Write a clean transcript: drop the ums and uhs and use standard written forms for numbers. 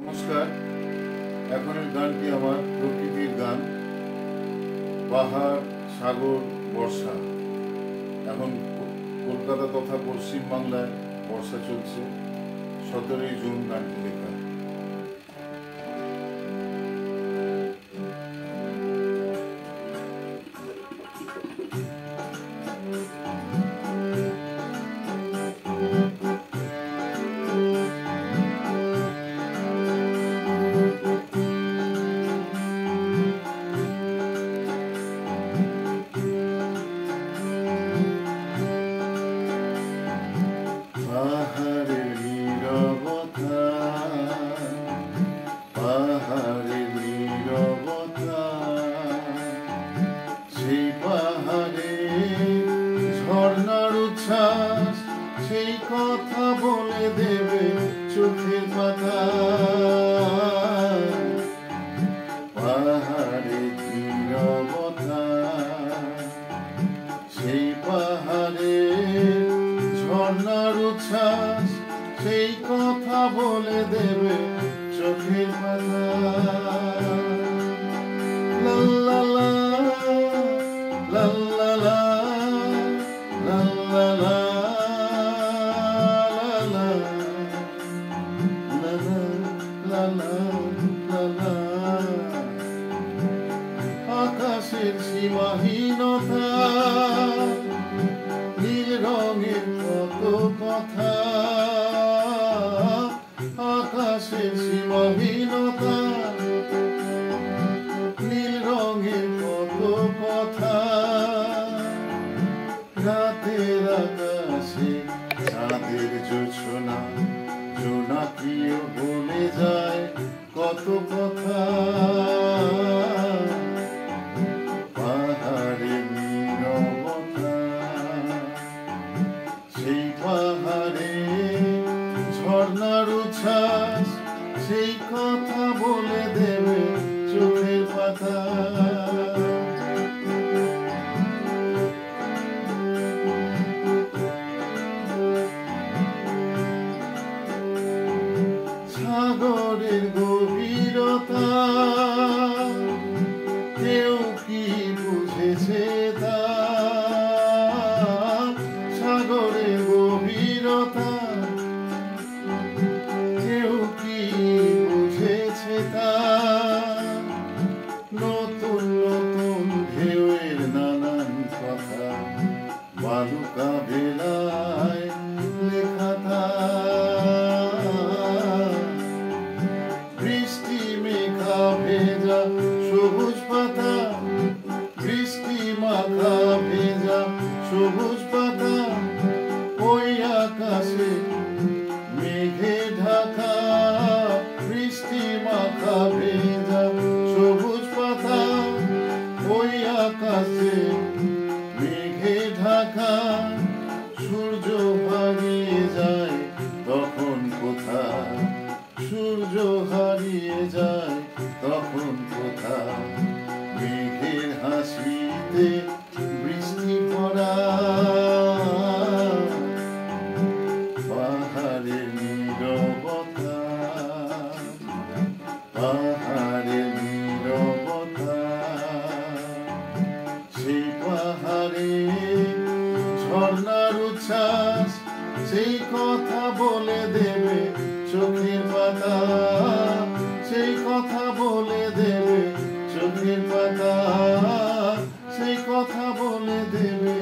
নমস্কার। এখনের গানটি আমার প্রকৃতির গান, পাহাড়, সাগর, বর্ষা। এখন কলকাতা তথা পশ্চিমবাংলায় বর্ষা চলছে। 17ই জুন গানটি লেখা। পাহাড়ের নীরবতা, পাহাড়ের নীরবতা, সেই পাহাড়ে ঝর্ণার উচ্ছ্বাস, সেই কথা বলে দেবে চোখের পাতা। পাহাড়ের নীরবতা, সেই পাহাড়ে ঝর্ণার উচ্ছ্বাস, সেই কথা বলে দেবে চোখের পাতা। লাল্লালা লাল্লালা লাল্লালা লাল্লালা, আকাশের সীমাহীনতা, নীল রঙের কত কথা। আকাশের সীমাহীনতা, নীল রঙের কত কথা। রাতের আকাশে চাঁদের জোছনা, জোনাকিও বলে যায় কত কথা। পাহাড়ের নীরবতা, সেই পাহাড়ে ঝর্ণার উচ্ছ্বাস, সেই কথা বলে দেবে চোখের পাতা। সাগরের গভীরতা, কেউ কি বুঝেছে তা? সাগরের গভীরতা, কেউ কি বুঝেছে তা? নতুন নতুন ঢেউয়ের নানান কথা, বালুকা বেলায় লেখা তা। বৃষ্টি মেঘা ভেজা সবুজ পাতা, বৃষ্টি মাখা ভেজা সবুজ পাতা, ওই আকাশে মেঘে ঢাকা। বৃষ্টি মাখা ভেজা সবুজ পাতা, ওই আকাশে মেঘে ঢাকা। সূর্য হারিয়ে যায় তখন কোথায়, সূর্য হারিয়ে যায় তখন কোথায়। মেঘের হাসিতে বৃষ্টি ভরা, পাহাড়ের নীরবতা, পাহাড়ের নীরবতা, সেই পাহাড়ে ঝর্ণার উচ্ছ্বাস, সেই কথা বলে দেবে চোখের পাতা। সেই কথা বলে দেবে চোখের পাতা, সেই কথা বলে দেবে